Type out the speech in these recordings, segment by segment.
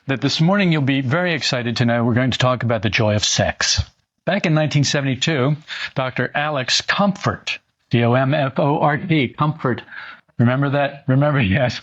that this morning you'll be very excited to know we're going to talk about the joy of sex. Back in 1972, Dr. Alex Comfort, C-O-M-F-O-R-T, Comfort, remember that? Remember, yes,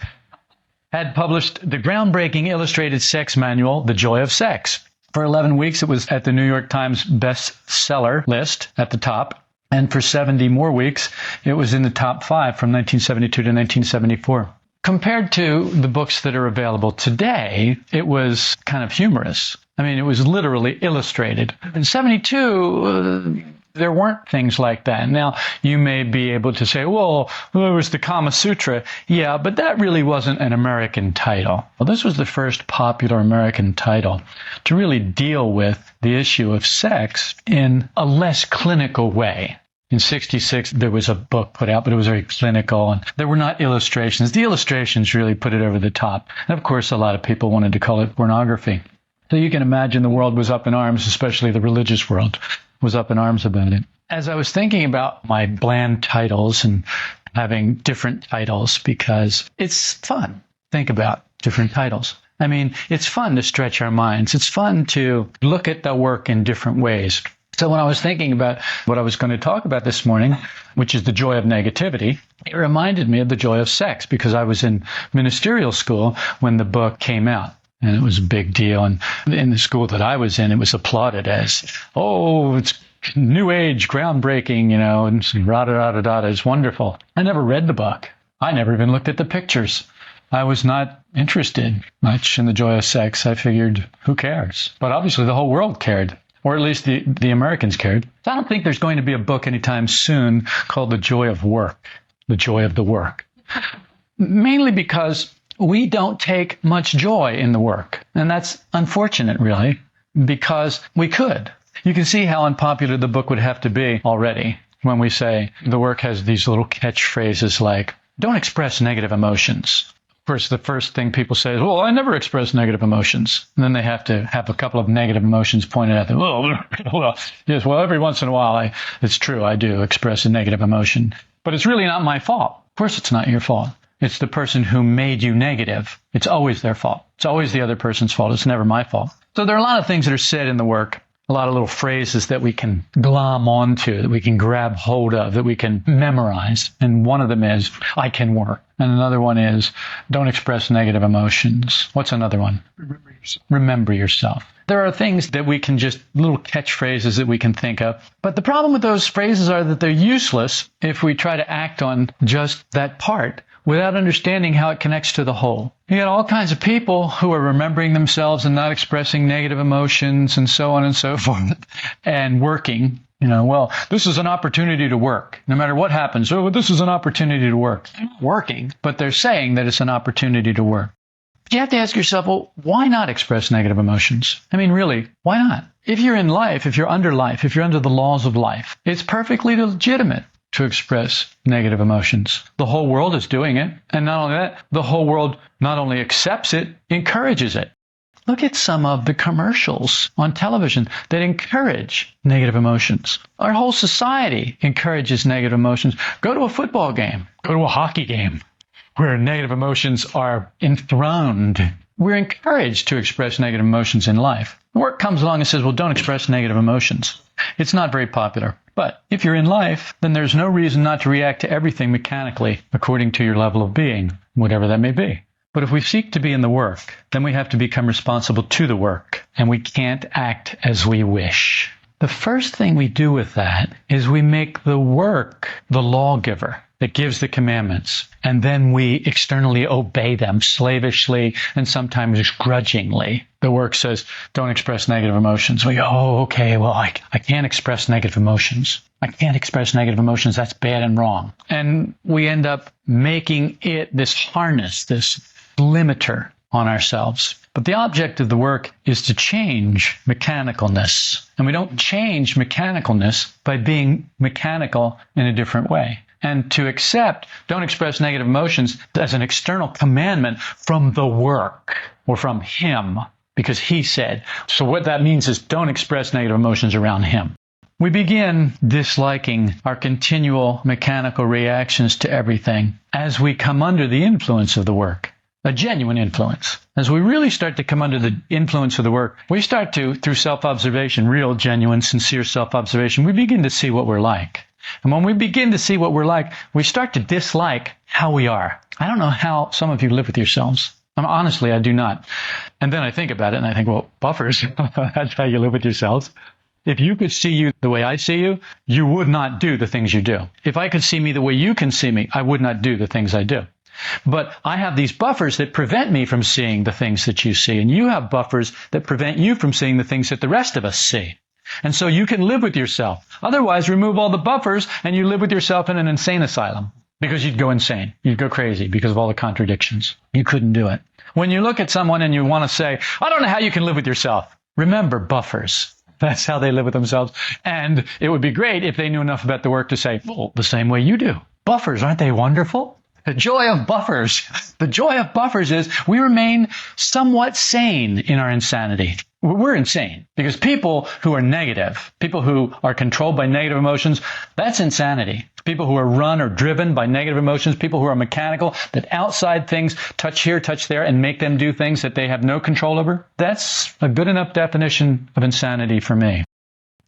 had published the groundbreaking illustrated sex manual, The Joy of Sex. For 11 weeks, it was at the New York Times bestseller list at the top. And for 70 more weeks, it was in the top 5 from 1972 to 1974. Compared to the books that are available today, it was kind of humorous. I mean, it was literally illustrated. In 72, there weren't things like that. Now, you may be able to say, well, there was the Kama Sutra. Yeah, but that really wasn't an American title. Well, this was the first popular American title to really deal with the issue of sex in a less clinical way. In 66, there was a book put out, but it was very clinical, and there were not illustrations. The illustrations really put it over the top. And of course, a lot of people wanted to call it pornography. So you can imagine the world was up in arms, especially the religious world was up in arms about it. As I was thinking about my bland titles and having different titles, because it's fun, think about different titles. I mean, it's fun to stretch our minds. It's fun to look at the work in different ways. So when I was thinking about what I was going to talk about this morning, which is the joy of negativity, it reminded me of the joy of sex, because I was in ministerial school when the book came out. And it was a big deal. And in the school that I was in, it was applauded as, oh, it's new age, groundbreaking, and rah-da-da-da-da, it's wonderful. I never read the book. I never even looked at the pictures. I was not interested much in the joy of sex. I figured, who cares? But obviously the whole world cared. Or at least the Americans cared. So I don't think there's going to be a book anytime soon called The Joy of Work, The Joy of the Work. Mainly because we don't take much joy in the work. And that's unfortunate, really, because we could. You can see how unpopular the book would have to be already when we say the work has these little catchphrases like, don't express negative emotions. Of course, the first thing people say is, well, I never express negative emotions. And then they have to have a couple of negative emotions pointed at them. Yes, every once in a while, it's true, I do express a negative emotion. But it's really not my fault. Of course, it's not your fault. It's the person who made you negative. It's always their fault. It's always the other person's fault. It's never my fault. So there are a lot of things that are said in the work, a lot of little phrases that we can glom onto, that we can grab hold of, that we can memorize. And one of them is, I can work. And another one is, don't express negative emotions. What's another one? Remember yourself. Remember yourself. There are things that we can just, little catchphrases that we can think of. But the problem with those phrases are that they're useless if we try to act on just that part without understanding how it connects to the whole. You got all kinds of people who are remembering themselves and not expressing negative emotions and so on and so forth, and working. This is an opportunity to work. No matter what happens, this is an opportunity to work. They're not working, but they're saying that it's an opportunity to work. But you have to ask yourself, well, why not express negative emotions? I mean, really, why not? If you're in life, if you're under the laws of life, it's perfectly legitimate to express negative emotions. The whole world is doing it. And not only that, the whole world not only accepts it, encourages it. Look at some of the commercials on television that encourage negative emotions. Our whole society encourages negative emotions. Go to a football game. Go to a hockey game where negative emotions are enthroned. We're encouraged to express negative emotions in life. Work comes along and says, well, don't express negative emotions. It's not very popular. But if you're in life, then there's no reason not to react to everything mechanically according to your level of being, whatever that may be. But if we seek to be in the work, then we have to become responsible to the work, and we can't act as we wish. The first thing we do with that is we make the work the lawgiver that gives the commandments, and then we externally obey them slavishly and sometimes grudgingly. The work says, don't express negative emotions. We go, okay, well, I can't express negative emotions. I can't express negative emotions. That's bad and wrong. And we end up making it this harness, this limiter on ourselves. But the object of the work is to change mechanicalness. And we don't change mechanicalness by being mechanical in a different way. And to accept, don't express negative emotions as an external commandment from the work or from him, because he said. So what that means is don't express negative emotions around him. We begin disliking our continual mechanical reactions to everything as we come under the influence of the work. a genuine influence. As we really start to come under the influence of the work, we start to, through self-observation, real, genuine, sincere self-observation, we begin to see what we're like. And when we begin to see what we're like, we start to dislike how we are. I don't know how some of you live with yourselves. Honestly, I do not. And then I think about it and I think, well, buffers, that's how you live with yourselves. If you could see you the way I see you, you would not do the things you do. If I could see me the way you can see me, I would not do the things I do. But I have these buffers that prevent me from seeing the things that you see. And you have buffers that prevent you from seeing the things that the rest of us see. And so you can live with yourself. Otherwise, remove all the buffers and you live with yourself in an insane asylum. Because you'd go insane. You'd go crazy because of all the contradictions. You couldn't do it. When you look at someone and you want to say, I don't know how you can live with yourself. Remember buffers. That's how they live with themselves. And it would be great if they knew enough about the work to say, well, the same way you do. Buffers, aren't they wonderful? The joy of buffers. The joy of buffers is we remain somewhat sane in our insanity. We're insane because people who are negative, people who are controlled by negative emotions, that's insanity. People who are run or driven by negative emotions, people who are mechanical, that outside things touch here, touch there, and make them do things that they have no control over, that's a good enough definition of insanity for me.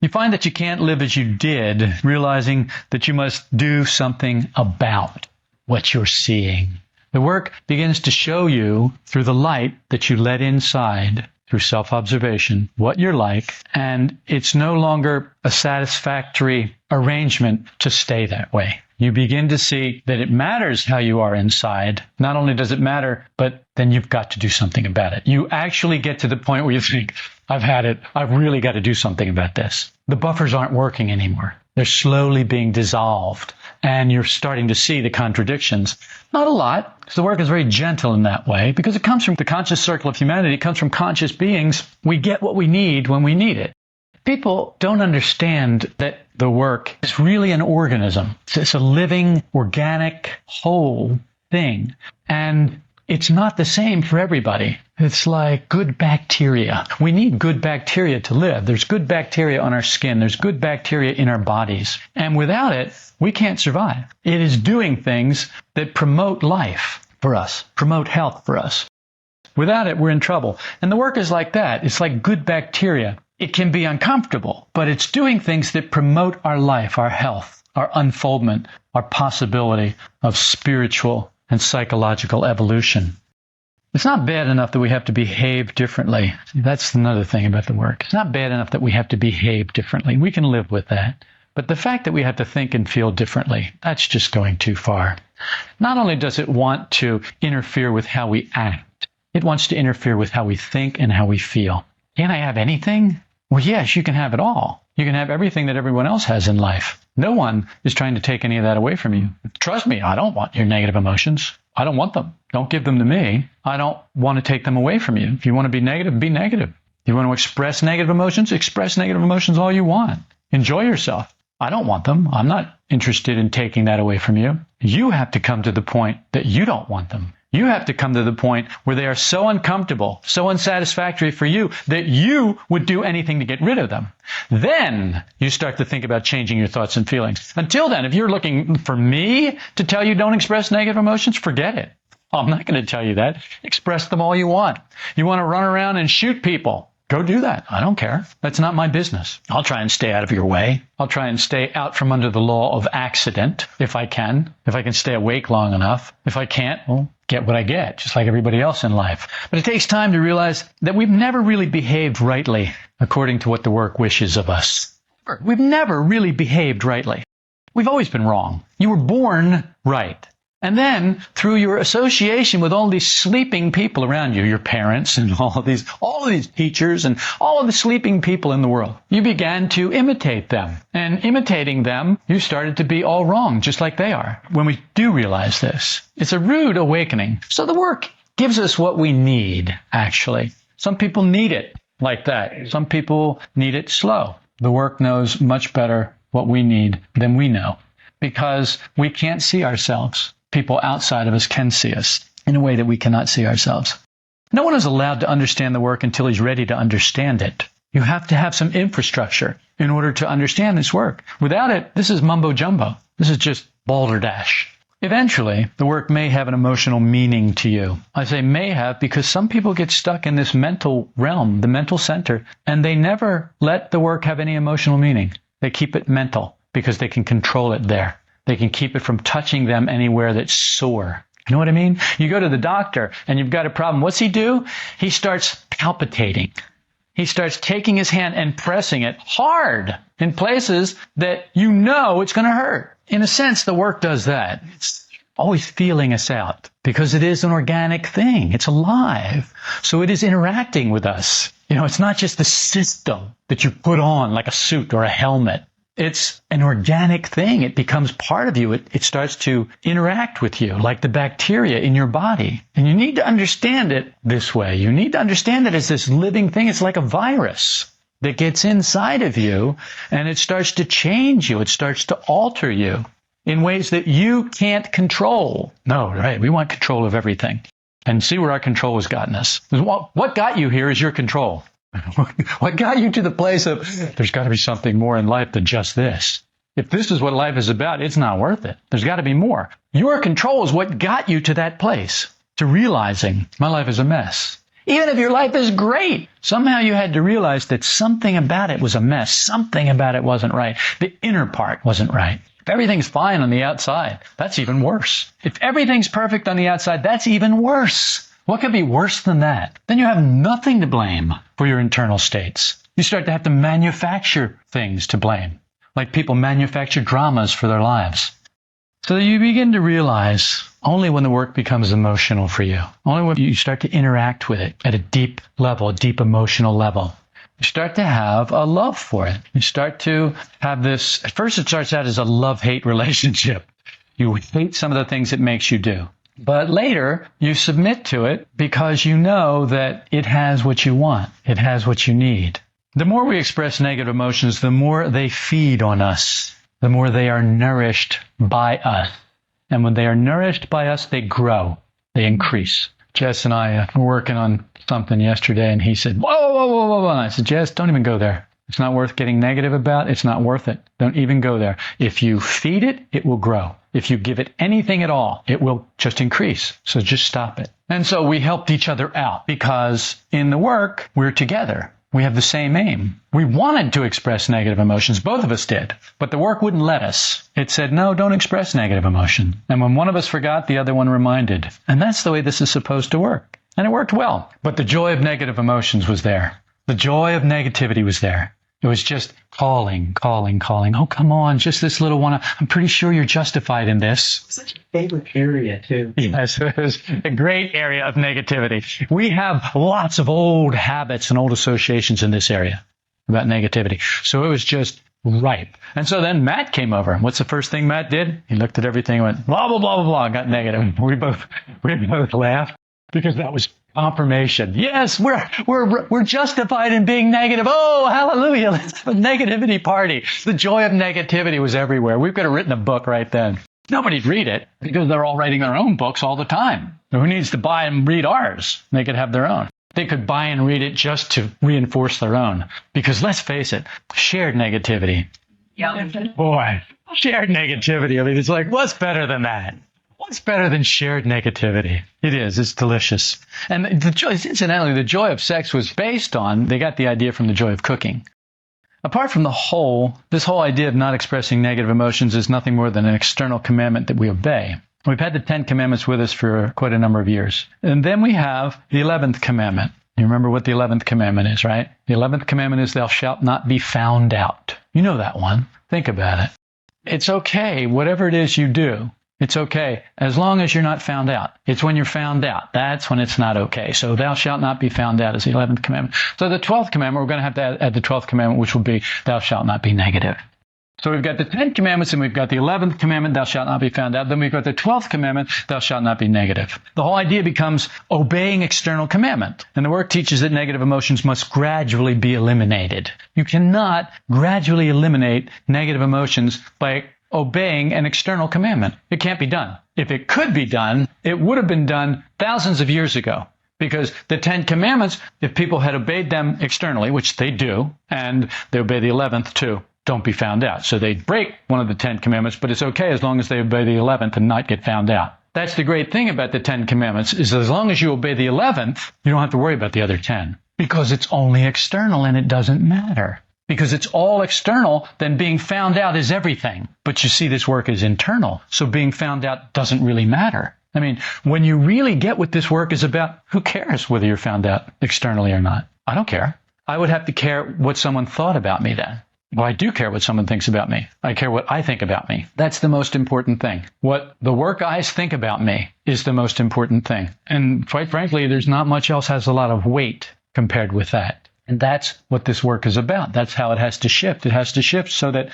You find that you can't live as you did, realizing that you must do something about what you're seeing. The work begins to show you through the light that you let inside, through self-observation, what you're like, and it's no longer a satisfactory arrangement to stay that way. You begin to see that it matters how you are inside. Not only does it matter, but then you've got to do something about it. You actually get to the point where you think, I've had it. I've really got to do something about this. The buffers aren't working anymore. They're slowly being dissolved, and you're starting to see the contradictions. Not a lot, because the work is very gentle in that way, because it comes from the conscious circle of humanity. It comes from conscious beings. We get what we need when we need it. People don't understand that the work is really an organism. It's a living, organic, whole thing. And it's not the same for everybody. It's like good bacteria. We need good bacteria to live. There's good bacteria on our skin. There's good bacteria in our bodies. And without it, we can't survive. It is doing things that promote life for us, promote health for us. Without it, we're in trouble. And the work is like that. It's like good bacteria. It can be uncomfortable, but it's doing things that promote our life, our health, our unfoldment, our possibility of spiritual and psychological evolution. It's not bad enough that we have to behave differently. That's another thing about the work. It's not bad enough that we have to behave differently. We can live with that. But the fact that we have to think and feel differently, that's just going too far. Not only does it want to interfere with how we act, it wants to interfere with how we think and how we feel. Can't I have anything? Well, yes, you can have it all. You can have everything that everyone else has in life. No one is trying to take any of that away from you. Trust me, I don't want your negative emotions. I don't want them. Don't give them to me. I don't want to take them away from you. If you want to be negative, be negative. If you want to express negative emotions all you want. Enjoy yourself. I don't want them. I'm not interested in taking that away from you. You have to come to the point that you don't want them. You have to come to the point where they are so uncomfortable, so unsatisfactory for you that you would do anything to get rid of them. Then you start to think about changing your thoughts and feelings. Until then, if you're looking for me to tell you don't express negative emotions, forget it. I'm not going to tell you that. Express them all you want. You want to run around and shoot people? Go do that. I don't care. That's not my business. I'll try and stay out of your way. I'll try and stay out from under the law of accident if I can stay awake long enough. If I can't, well, get what I get, just like everybody else in life. But it takes time to realize that we've never really behaved rightly according to what the work wishes of us. We've never really behaved rightly. We've always been wrong. You were born right. And then, through your association with all these sleeping people around you, your parents and all of these teachers and all of the sleeping people in the world, you began to imitate them. And imitating them, you started to be all wrong, just like they are. When we do realize this, it's a rude awakening. So the work gives us what we need, actually. Some people need it like that. Some people need it slow. The work knows much better what we need than we know, because we can't see ourselves. People outside of us can see us in a way that we cannot see ourselves. No one is allowed to understand the work until he's ready to understand it. You have to have some infrastructure in order to understand this work. Without it, this is mumbo jumbo. This is just balderdash. Eventually, the work may have an emotional meaning to you. I say may have because some people get stuck in this mental realm, the mental center, and they never let the work have any emotional meaning. They keep it mental because they can control it there. They can keep it from touching them anywhere that's sore. You know what I mean? You go to the doctor and you've got a problem. What's he do? He starts palpitating. He starts taking his hand and pressing it hard in places that you know it's going to hurt. In a sense, the work does that. It's always feeling us out because it is an organic thing. It's alive. So it is interacting with us. You know, it's not just the system that you put on like a suit or a helmet. It's an organic thing. It becomes part of you. It starts to interact with you like the bacteria in your body. And you need to understand it this way. You need to understand it as this living thing. It's like a virus that gets inside of you and it starts to change you. It starts to alter you in ways that you can't control. No, right? We want control of everything. And see where our control has gotten us. What got you here is your control. What got you to the place of, there's got to be something more in life than just this. If this is what life is about, it's not worth it. There's got to be more. Your control is what got you to that place, to realizing my life is a mess. Even if your life is great, somehow you had to realize that something about it was a mess. Something about it wasn't right. The inner part wasn't right. If everything's fine on the outside, that's even worse. If everything's perfect on the outside, that's even worse. What could be worse than that? Then you have nothing to blame for your internal states. You start to have to manufacture things to blame, like people manufacture dramas for their lives. So you begin to realize only when the work becomes emotional for you, only when you start to interact with it at a deep level, a deep emotional level, you start to have a love for it. You start to have this, at first it starts out as a love-hate relationship. You hate some of the things it makes you do. But later, you submit to it because you know that it has what you want. It has what you need. The more we express negative emotions, the more they feed on us, the more they are nourished by us. And when they are nourished by us, they grow, they increase. Jess and I were working on something yesterday, and he said, whoa, whoa, whoa, whoa, whoa. And I said, Jess, don't even go there. It's not worth getting negative about. It's not worth it. Don't even go there. If you feed it, it will grow. If you give it anything at all, it will just increase. So just stop it. And so we helped each other out because in the work, we're together. We have the same aim. We wanted to express negative emotions. Both of us did. But the work wouldn't let us. It said, no, don't express negative emotion. And when one of us forgot, the other one reminded. And that's the way this is supposed to work. And it worked well. But the joy of negative emotions was there. The joy of negativity was there. It was just calling. Oh, come on, just this little one. I'm pretty sure you're justified in this. Such a favorite area, too. Yes, it was a great area of negativity. We have lots of old habits and old associations in this area about negativity. So it was just ripe. And so then Matt came over. What's the first thing Matt did? He looked at everything and went, blah, blah, blah, blah, blah, got negative. We both laughed because that was confirmation. Yes, we're justified in being negative. Oh, hallelujah. Let's have a negativity party. The joy of negativity was everywhere. We could have written a book right then. Nobody'd read it because they're all writing their own books all the time. So who needs to buy and read ours? They could have their own. They could buy and read it just to reinforce their own. Because let's face it, shared negativity. Yeah. Boy, shared negativity. I mean, it's like, what's better than that? What's better than shared negativity? It is. It's delicious. And the joy, incidentally, the joy of sex was based on, they got the idea from the joy of cooking. Apart from this whole idea of not expressing negative emotions is nothing more than an external commandment that we obey. We've had the 10 commandments with us for quite a number of years. And then we have the 11th commandment. You remember what the 11th commandment is, right? The 11th commandment is, thou shalt not be found out. You know that one. Think about it. It's okay, whatever it is you do. It's okay, as long as you're not found out. It's when you're found out. That's when it's not okay. So thou shalt not be found out is the 11th commandment. So the 12th commandment, we're going to have to add the 12th commandment, which will be, thou shalt not be negative. So we've got the 10 commandments, and we've got the 11th commandment, thou shalt not be found out. Then we've got the 12th commandment, thou shalt not be negative. The whole idea becomes obeying external commandment. And the work teaches that negative emotions must gradually be eliminated. You cannot gradually eliminate negative emotions by obeying an external commandment. It can't be done. If it could be done, it would have been done thousands of years ago. Because the 10 commandments, if people had obeyed them externally, which they do, and they obey the 11th too, don't be found out. So they break one of the 10 commandments, but it's okay as long as they obey the 11th and not get found out. That's the great thing about the 10 commandments, is that as long as you obey the 11th, you don't have to worry about the other 10, because it's only external and it doesn't matter. Because it's all external, then being found out is everything. But you see, this work is internal, so being found out doesn't really matter. I mean, when you really get what this work is about, who cares whether you're found out externally or not? I don't care. I would have to care what someone thought about me then. Well, I do care what someone thinks about me. I care what I think about me. That's the most important thing. What the work eyes think about me is the most important thing. And quite frankly, there's not much else has a lot of weight compared with that. And that's what this work is about. That's how it has to shift. It has to shift so that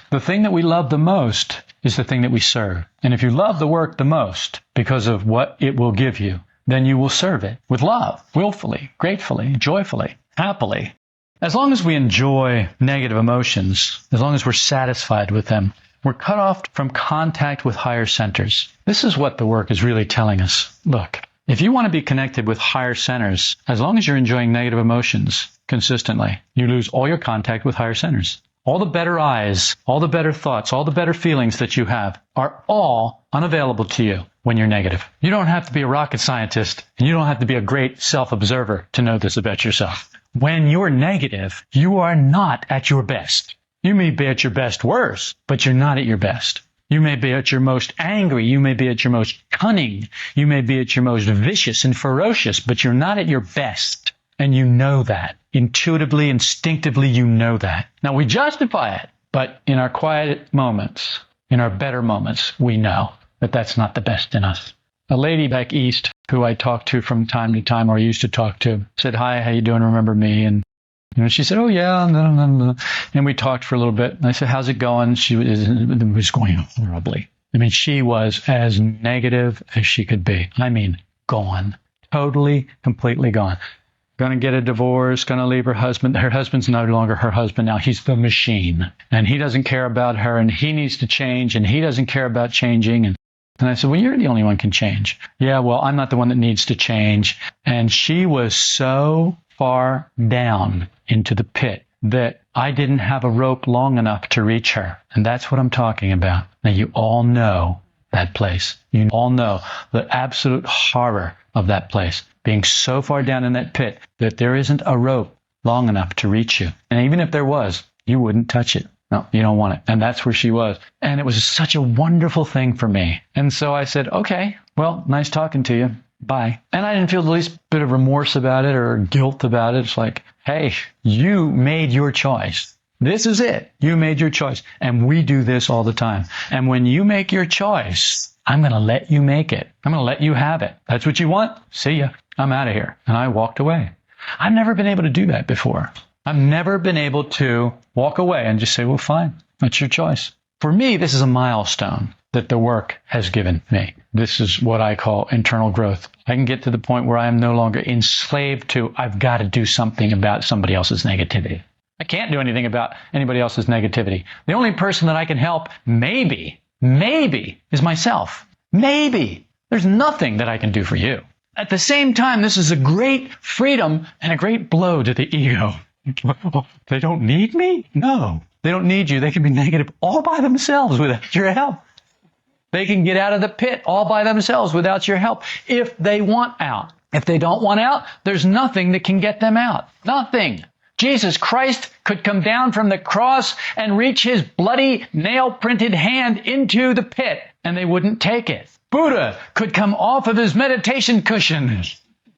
the thing that we love the most is the thing that we serve. And if you love the work the most because of what it will give you, then you will serve it with love, willfully, gratefully, joyfully, happily. As long as we enjoy negative emotions, as long as we're satisfied with them, we're cut off from contact with higher centers. This is what the work is really telling us. Look, if you want to be connected with higher centers, as long as you're enjoying negative emotions consistently, you lose all your contact with higher centers. All the better eyes, all the better thoughts, all the better feelings that you have are all unavailable to you when you're negative. You don't have to be a rocket scientist, and you don't have to be a great self-observer to know this about yourself. When you're negative, you are not at your best. You may be at your best worst, but you're not at your best. You may be at your most angry. You may be at your most cunning. You may be at your most vicious and ferocious, but you're not at your best. And you know that. Intuitively, instinctively, you know that. Now, we justify it, but in our quiet moments, in our better moments, we know that that's not the best in us. A lady back east who I talked to from time to time, or used to talk to, said, "Hi, how you doing? Remember me?" And she said, "Oh, yeah." And we talked for a little bit. And I said, "How's it going?" It was going horribly. I mean, she was as negative as she could be. I mean, gone. Totally, completely gone. Going to get a divorce, going to leave her husband. Her husband's no longer her husband now. He's the machine. And he doesn't care about her, and he needs to change, and he doesn't care about changing. And I said, "Well, you're the only one can change." "Yeah, well, I'm not the one that needs to change." And she was so far down into the pit that I didn't have a rope long enough to reach her. And that's what I'm talking about. Now, you all know that place. You all know the absolute horror of that place, being so far down in that pit that there isn't a rope long enough to reach you. And even if there was, you wouldn't touch it. No, you don't want it. And that's where she was. And it was such a wonderful thing for me. And so I said, "Okay, well, nice talking to you. Bye." And I didn't feel the least bit of remorse about it or guilt about it. It's like, hey, you made your choice. This is it. You made your choice. And we do this all the time. And when you make your choice, I'm going to let you make it. I'm going to let you have it. That's what you want? See ya. I'm out of here. And I walked away. I've never been able to do that before. I've never been able to walk away and just say, "Well, fine. That's your choice." For me, this is a milestone that the work has given me. This is what I call internal growth. I can get to the point where I am no longer enslaved to, I've got to do something about somebody else's negativity. I can't do anything about anybody else's negativity. The only person that I can help, maybe, is myself. Maybe. There's nothing that I can do for you. At the same time, this is a great freedom and a great blow to the ego. They don't need me? No, they don't need you. They can be negative all by themselves without your help. They can get out of the pit all by themselves without your help if they want out. If they don't want out, there's nothing that can get them out. Nothing. Jesus Christ could come down from the cross and reach his bloody nail-printed hand into the pit, and they wouldn't take it. Buddha could come off of his meditation cushion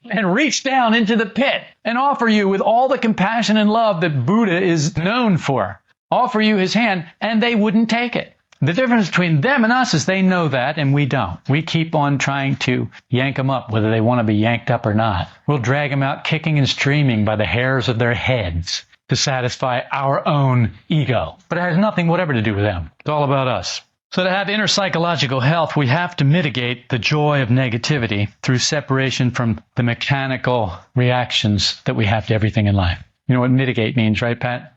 and reach down into the pit and offer you with all the compassion and love that Buddha is known for. Offer you his hand, and they wouldn't take it. The difference between them and us is they know that, and we don't. We keep on trying to yank them up, whether they want to be yanked up or not. We'll drag them out kicking and screaming by the hairs of their heads to satisfy our own ego. But it has nothing whatever to do with them. It's all about us. So to have inner psychological health, we have to mitigate the joy of negativity through separation from the mechanical reactions that we have to everything in life. You know what mitigate means, right, Pat?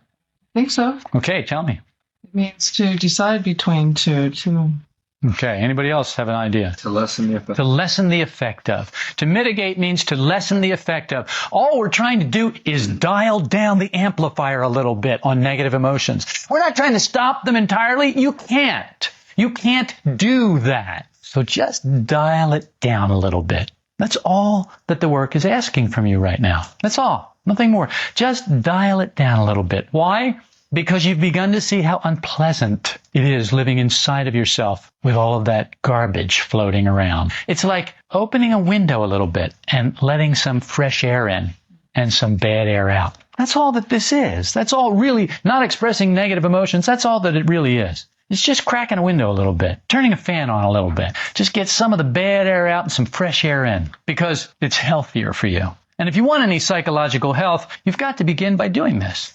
I think so. Okay, tell me. It means to decide between two Okay, anybody else have an idea? To lessen the effect. To lessen the effect of. To mitigate means to lessen the effect of. All we're trying to do is dial down the amplifier a little bit on negative emotions. We're not trying to stop them entirely. You can't. You can't do that. So just dial it down a little bit. That's all that the work is asking from you right now. That's all. Nothing more. Just dial it down a little bit. Why? Because you've begun to see how unpleasant it is living inside of yourself with all of that garbage floating around. It's like opening a window a little bit and letting some fresh air in and some bad air out. That's all that this is. That's all really, not expressing negative emotions. That's all that it really is. It's just cracking a window a little bit, turning a fan on a little bit. Just get some of the bad air out and some fresh air in because it's healthier for you. And if you want any psychological health, you've got to begin by doing this.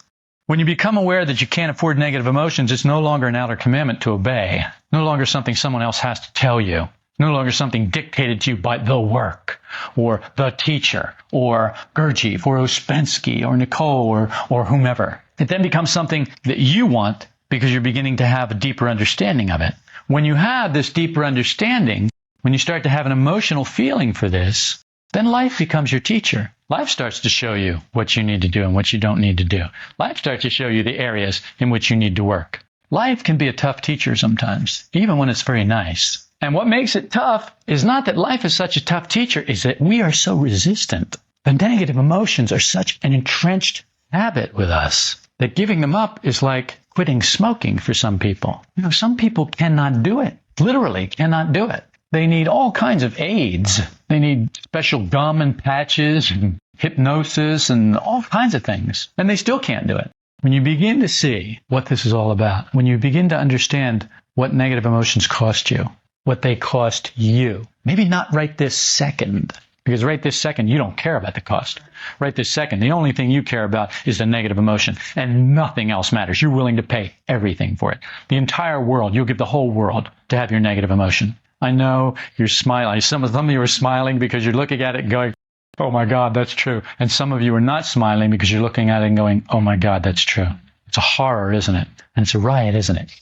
When you become aware that you can't afford negative emotions, it's no longer an outer commandment to obey, no longer something someone else has to tell you, no longer something dictated to you by the work or the teacher or Gurdjieff or Ouspensky or Nicole or whomever. It then becomes something that you want because you're beginning to have a deeper understanding of it. When you have this deeper understanding, when you start to have an emotional feeling for this, then life becomes your teacher. Life starts to show you what you need to do and what you don't need to do. Life starts to show you the areas in which you need to work. Life can be a tough teacher sometimes, even when it's very nice. And what makes it tough is not that life is such a tough teacher, is that we are so resistant. The negative emotions are such an entrenched habit with us that giving them up is like quitting smoking for some people. You know, some people cannot do it, literally cannot do it. They need all kinds of aids. They need special gum and patches and hypnosis and all kinds of things. And they still can't do it. When you begin to see what this is all about, when you begin to understand what negative emotions cost you, what they cost you, maybe not right this second, because right this second, you don't care about the cost. Right this second, the only thing you care about is the negative emotion, and nothing else matters. You're willing to pay everything for it. The entire world, you'll give the whole world to have your negative emotion. I know you're smiling. Some of you are smiling because you're looking at it and going, oh my God, that's true. And some of you are not smiling because you're looking at it and going, oh my God, that's true. It's a horror, isn't it? And it's a riot, isn't it?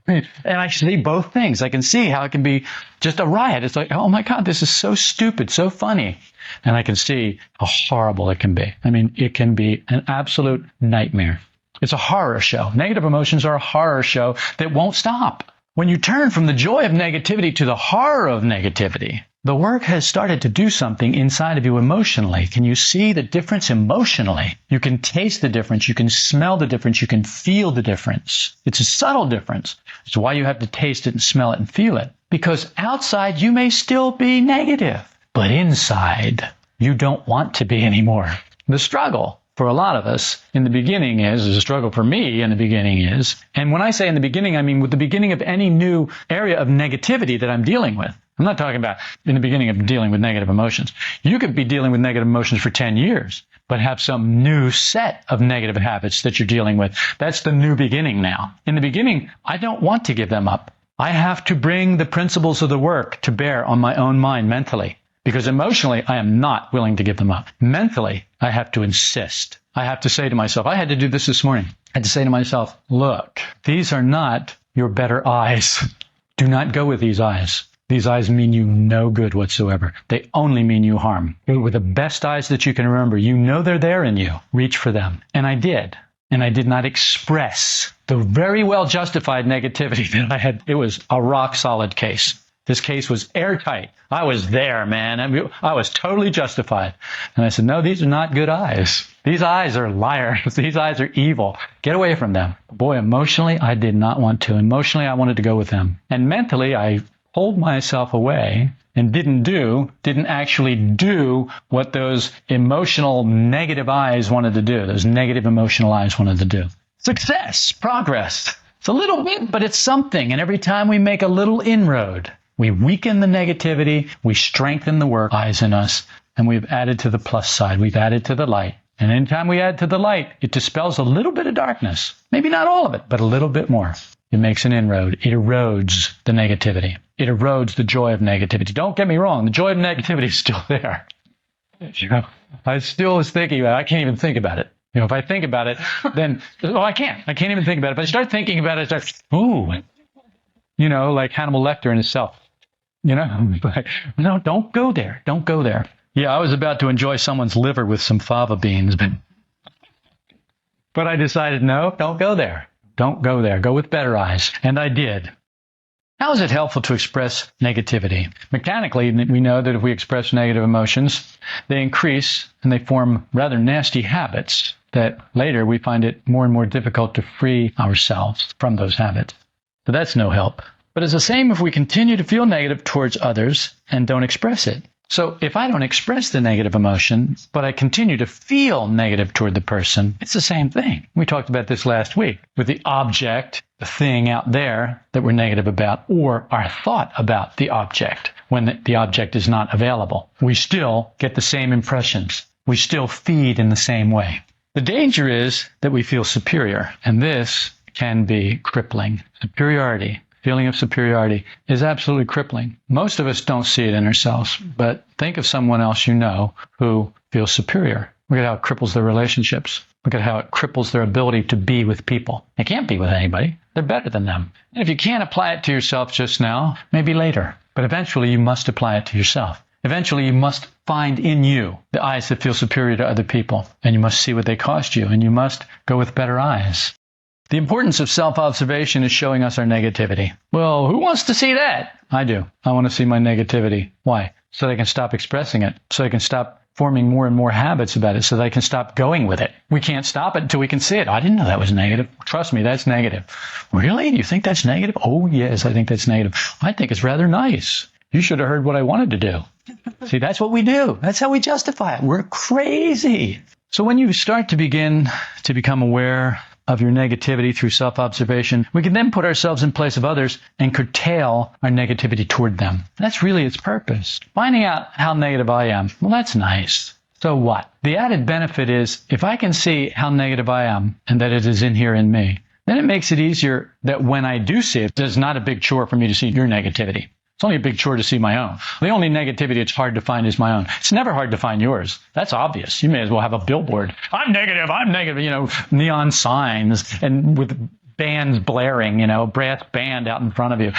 And I see both things. I can see how it can be just a riot. It's like, oh my God, this is so stupid, so funny. And I can see how horrible it can be. I mean, it can be an absolute nightmare. It's a horror show. Negative emotions are a horror show that won't stop. When you turn from the joy of negativity to the horror of negativity, the work has started to do something inside of you emotionally. Can you see the difference emotionally? You can taste the difference. You can smell the difference. You can feel the difference. It's a subtle difference. It's why you have to taste it and smell it and feel it. Because outside you may still be negative, but inside you don't want to be anymore. The struggle for a lot of us in the beginning is a struggle for me in the beginning is, and when I say in the beginning, I mean with the beginning of any new area of negativity that I'm dealing with. I'm not talking about in the beginning of dealing with negative emotions. You could be dealing with negative emotions for 10 years, but have some new set of negative habits that you're dealing with. That's the new beginning now. In the beginning, I don't want to give them up. I have to bring the principles of the work to bear on my own mind mentally. Because emotionally, I am not willing to give them up. Mentally, I have to insist. I have to say to myself, I had to do this morning. I had to say to myself, look, these are not your better eyes. Do not go with these eyes. These eyes mean you no good whatsoever. They only mean you harm. With the best eyes that you can remember, you know they're there in you. Reach for them. And I did. And I did not express the very well justified negativity that I had. It was a rock solid case. This case was airtight. I was there, man. I was totally justified. And I said, no, these are not good eyes. These eyes are liars. These eyes are evil. Get away from them. Boy, emotionally, I did not want to. Emotionally, I wanted to go with them. And mentally, I pulled myself away and didn't actually do what those emotional negative eyes wanted to do. Those negative emotional eyes wanted to do. Success, progress. It's a little bit, but it's something. And every time we make a little inroad, we weaken the negativity, we strengthen the work eyes in us, and we've added to the plus side. We've added to the light. And anytime we add to the light, it dispels a little bit of darkness. Maybe not all of it, but a little bit more. It makes an inroad. It erodes the negativity. It erodes the joy of negativity. Don't get me wrong. The joy of negativity is still there. You know, I still was thinking about it. I can't even think about it. You know, if I think about it, then, I can't even think about it. If I start thinking about it, I start, ooh. like Hannibal Lecter in his cell. Like, no, don't go there. Don't go there. Yeah, I was about to enjoy someone's liver with some fava beans, but I decided, no, don't go there. Don't go there. Go with better eyes. And I did. How is it helpful to express negativity? Mechanically, we know that if we express negative emotions, they increase and they form rather nasty habits that later we find it more and more difficult to free ourselves from those habits. So that's no help. But it's the same if we continue to feel negative towards others and don't express it. So if I don't express the negative emotion, but I continue to feel negative toward the person, it's the same thing. We talked about this last week with the object, the thing out there that we're negative about, or our thought about the object when the object is not available. We still get the same impressions. We still feed in the same way. The danger is that we feel superior, and this can be crippling. Superiority. Feeling of superiority is absolutely crippling. Most of us don't see it in ourselves, but think of someone else you know who feels superior. Look at how it cripples their relationships. Look at how it cripples their ability to be with people. They can't be with anybody. They're better than them. And if you can't apply it to yourself just now, maybe later. But eventually you must apply it to yourself. Eventually you must find in you the eyes that feel superior to other people. And you must see what they cost you. And you must go with better eyes. The importance of self-observation is showing us our negativity. Well, who wants to see that? I do. I want to see my negativity. Why? So that I can stop expressing it. So I can stop forming more and more habits about it. So that I can stop going with it. We can't stop it until we can see it. I didn't know that was negative. Trust me, that's negative. Really? Do you think that's negative? Oh, yes, I think that's negative. I think it's rather nice. You should have heard what I wanted to do. See, that's what we do. That's how we justify it. We're crazy. So when you start to begin to become aware of your negativity through self-observation, we can then put ourselves in place of others and curtail our negativity toward them. That's really its purpose. Finding out how negative I am, well, that's nice. So what? The added benefit is if I can see how negative I am and that it is in here in me, then it makes it easier that when I do see it, it's not a big chore for me to see your negativity. It's only a big chore to see my own. The only negativity it's hard to find is my own. It's never hard to find yours. That's obvious. You may as well have a billboard. I'm negative, neon signs and with bands blaring, brass band out in front of you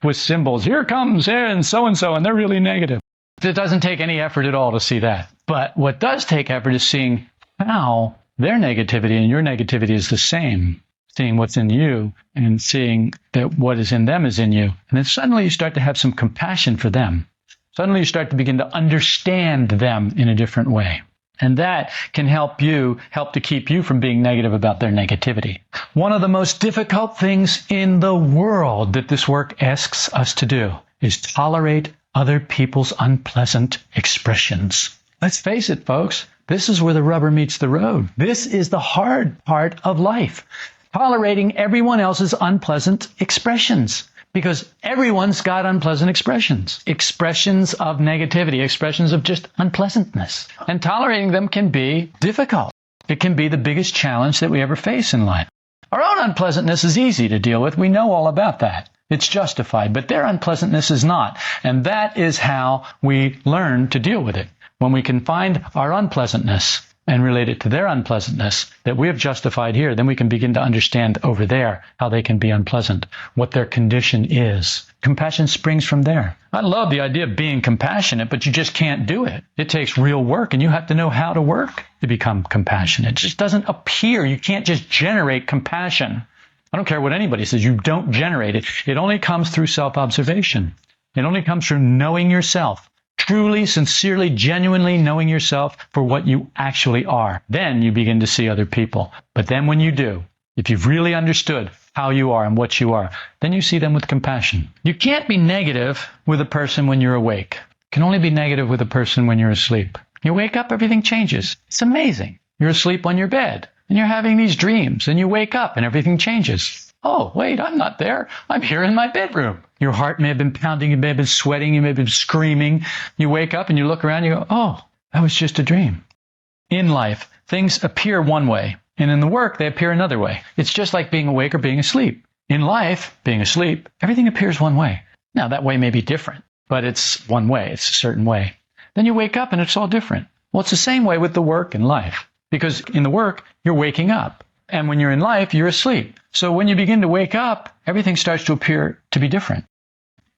with symbols. Here comes and so, and they're really negative. It doesn't take any effort at all to see that. But what does take effort is seeing how their negativity and your negativity is the same. Seeing what's in you and seeing that what is in them is in you. And then suddenly you start to have some compassion for them. Suddenly you start to begin to understand them in a different way. And that can help to keep you from being negative about their negativity. One of the most difficult things in the world that this work asks us to do is tolerate other people's unpleasant expressions. Let's face it, folks. This is where the rubber meets the road. This is the hard part of life. Tolerating everyone else's unpleasant expressions. Because everyone's got unpleasant expressions. Expressions of negativity, expressions of just unpleasantness. And tolerating them can be difficult. It can be the biggest challenge that we ever face in life. Our own unpleasantness is easy to deal with. We know all about that. It's justified. But their unpleasantness is not. And that is how we learn to deal with it. When we can find our unpleasantness and relate it to their unpleasantness that we have justified here, then we can begin to understand over there how they can be unpleasant, what their condition is. Compassion springs from there. I love the idea of being compassionate, but you just can't do it. It takes real work, and you have to know how to work to become compassionate. It just doesn't appear. You can't just generate compassion. I don't care what anybody says. You don't generate it. It only comes through self-observation. It only comes through knowing yourself. Truly, sincerely, genuinely knowing yourself for what you actually are. Then you begin to see other people. But then when you do, if you've really understood how you are and what you are, then you see them with compassion. You can't be negative with a person when you're awake. You can only be negative with a person when you're asleep. You wake up, everything changes. It's amazing. You're asleep on your bed, and you're having these dreams, and you wake up, and everything changes. Oh, wait, I'm not there. I'm here in my bedroom. Your heart may have been pounding, you may have been sweating, you may have been screaming. You wake up and you look around and you go, oh, that was just a dream. In life, things appear one way, and in the work, they appear another way. It's just like being awake or being asleep. In life, being asleep, everything appears one way. Now, that way may be different, but it's one way. It's a certain way. Then you wake up and it's all different. Well, it's the same way with the work and life, because in the work, you're waking up. And when you're in life, you're asleep. So when you begin to wake up, everything starts to appear to be different.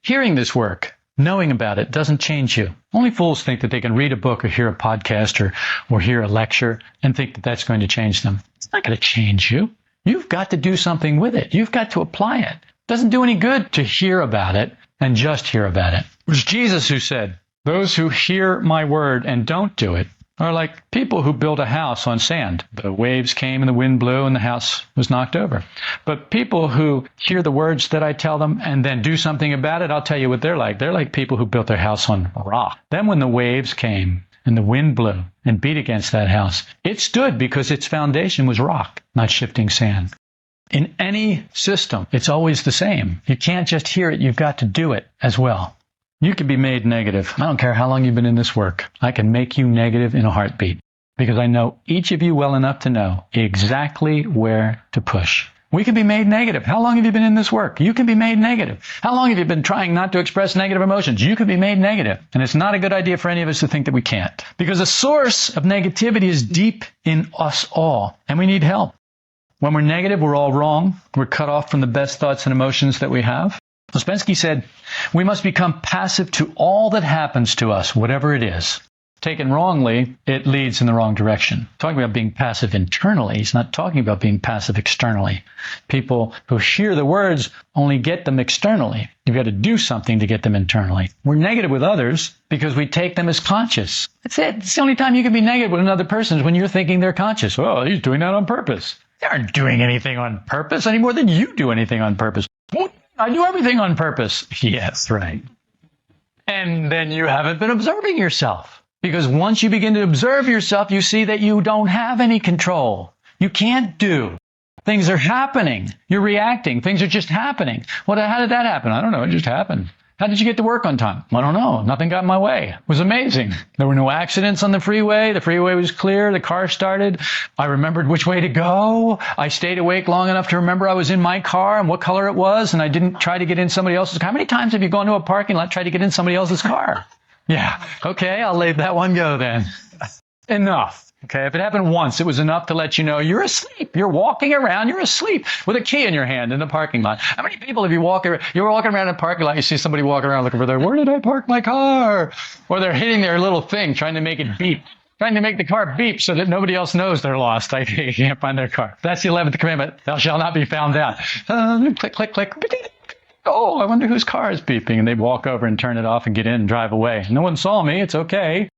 Hearing this work, knowing about it, doesn't change you. Only fools think that they can read a book or hear a podcast or hear a lecture and think that that's going to change them. It's not going to change you. You've got to do something with it. You've got to apply it. It doesn't do any good to hear about it and just hear about it. It was Jesus who said, "Those who hear my word and don't do it are like people who built a house on sand. The waves came and the wind blew and the house was knocked over. But people who hear the words that I tell them and then do something about it, I'll tell you what they're like. They're like people who built their house on a rock. Then when the waves came and the wind blew and beat against that house, it stood because its foundation was rock, not shifting sand." In any system, it's always the same. You can't just hear it. You've got to do it as well. You can be made negative. I don't care how long you've been in this work. I can make you negative in a heartbeat because I know each of you well enough to know exactly where to push. We can be made negative. How long have you been in this work? You can be made negative. How long have you been trying not to express negative emotions? You can be made negative. And it's not a good idea for any of us to think that we can't, because the source of negativity is deep in us all, and we need help. When we're negative, we're all wrong. We're cut off from the best thoughts and emotions that we have. Ouspensky said, "We must become passive to all that happens to us, whatever it is." Taken wrongly, it leads in the wrong direction. Talking about being passive internally, he's not talking about being passive externally. People who hear the words only get them externally. You've got to do something to get them internally. We're negative with others because we take them as conscious. That's it. It's the only time you can be negative with another person is when you're thinking they're conscious. "Oh, he's doing that on purpose." They aren't doing anything on purpose any more than you do anything on purpose. "Well, I do everything on purpose." Yes, right. And then you haven't been observing yourself. Because once you begin to observe yourself, you see that you don't have any control. You can't do. Things are happening. You're reacting. Things are just happening. How did that happen? I don't know. It just happened. How did you get to work on time? I don't know. Nothing got in my way. It was amazing. There were no accidents on the freeway. The freeway was clear. The car started. I remembered which way to go. I stayed awake long enough to remember I was in my car and what color it was, and I didn't try to get in somebody else's car. How many times have you gone to a parking lot and tried to get in somebody else's car? Yeah. Okay, I'll let that one go then. Enough. Okay, if it happened once, it was enough to let you know you're asleep. You're walking around, you're asleep with a key in your hand in the parking lot. How many people have you're walking around in a parking lot, you see somebody walking around looking for where did I park my car? Or they're hitting their little thing, trying to make it beep. Trying to make the car beep so that nobody else knows they're lost. They can't find their car. That's the 11th commandment. Thou shalt not be found out. Click, click, click. Oh, I wonder whose car is beeping. And they walk over and turn it off and get in and drive away. No one saw me. It's okay.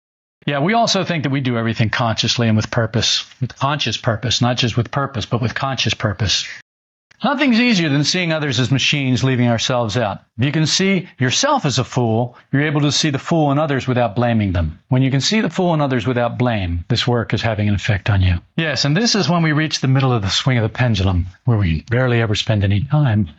Yeah, we also think that we do everything consciously and with purpose, with conscious purpose, not just with purpose, but with conscious purpose. Nothing's easier than seeing others as machines, leaving ourselves out. If you can see yourself as a fool, you're able to see the fool in others without blaming them. When you can see the fool in others without blame, this work is having an effect on you. Yes, and this is when we reach the middle of the swing of the pendulum, where we barely ever spend any time.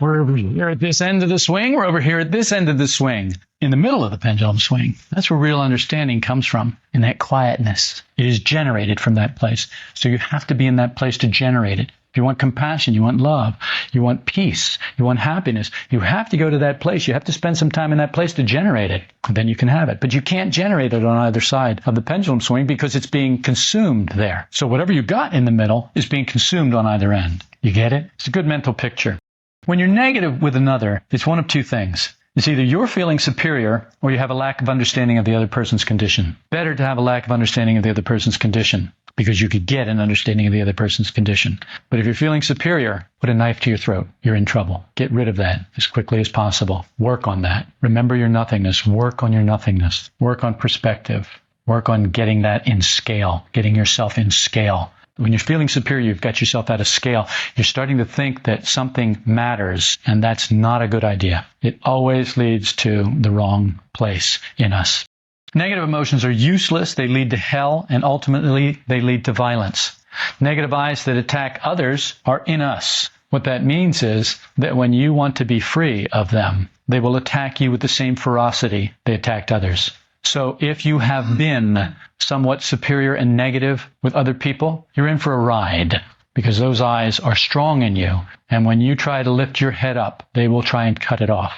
We're over here at this end of the swing. We're over here at this end of the swing. In the middle of the pendulum swing. That's where real understanding comes from, in that quietness. It is generated from that place. So you have to be in that place to generate it. If you want compassion, you want love, you want peace, you want happiness, you have to go to that place. You have to spend some time in that place to generate it. Then you can have it. But you can't generate it on either side of the pendulum swing because it's being consumed there. So whatever you got in the middle is being consumed on either end. You get it? It's a good mental picture. When you're negative with another, it's one of two things. It's either you're feeling superior or you have a lack of understanding of the other person's condition. Better to have a lack of understanding of the other person's condition because you could get an understanding of the other person's condition. But if you're feeling superior, put a knife to your throat. You're in trouble. Get rid of that as quickly as possible. Work on that. Remember your nothingness. Work on your nothingness. Work on perspective. Work on getting that in scale, getting yourself in scale. When you're feeling superior, you've got yourself out of scale. You're starting to think that something matters, and that's not a good idea. It always leads to the wrong place in us. Negative emotions are useless. They lead to hell, and ultimately, they lead to violence. Negative eyes that attack others are in us. What that means is that when you want to be free of them, they will attack you with the same ferocity they attacked others. So if you have been somewhat superior and negative with other people, you're in for a ride because those eyes are strong in you. And when you try to lift your head up, they will try and cut it off.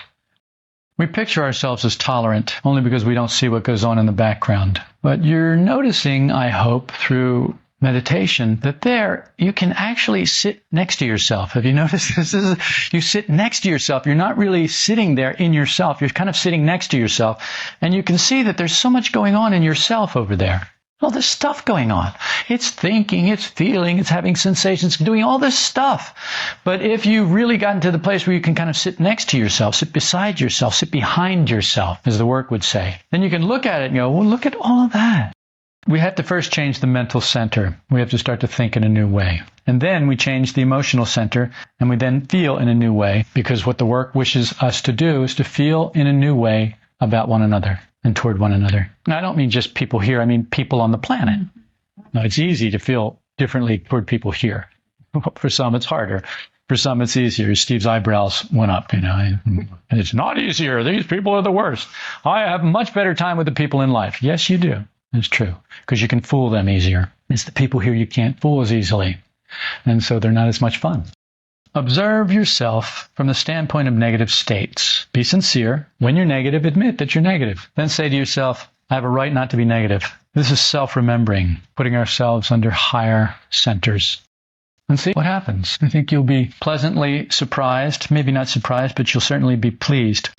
We picture ourselves as tolerant only because we don't see what goes on in the background. But you're noticing, I hope, through meditation, that there you can actually sit next to yourself. Have you noticed this? You sit next to yourself. You're not really sitting there in yourself. You're kind of sitting next to yourself. And you can see that there's so much going on in yourself over there. All this stuff going on. It's thinking, it's feeling, it's having sensations, doing all this stuff. But if you've really gotten to the place where you can kind of sit next to yourself, sit beside yourself, sit behind yourself, as the work would say, then you can look at it and go, well, look at all of that. We have to first change the mental center. We have to start to think in a new way. And then we change the emotional center, and we then feel in a new way, because what the work wishes us to do is to feel in a new way about one another and toward one another. Now, I don't mean just people here. I mean people on the planet. Now, it's easy to feel differently toward people here. For some, it's harder. For some, it's easier. Steve's eyebrows went up, and it's not easier. These people are the worst. I have much better time with the people in life. Yes, you do. It's true, because you can fool them easier. It's the people here you can't fool as easily, and so they're not as much fun. Observe yourself from the standpoint of negative states. Be sincere. When you're negative, admit that you're negative. Then say to yourself, I have a right not to be negative. This is self-remembering, putting ourselves under higher centers. And see what happens. I think you'll be pleasantly surprised. Maybe not surprised, but you'll certainly be pleased.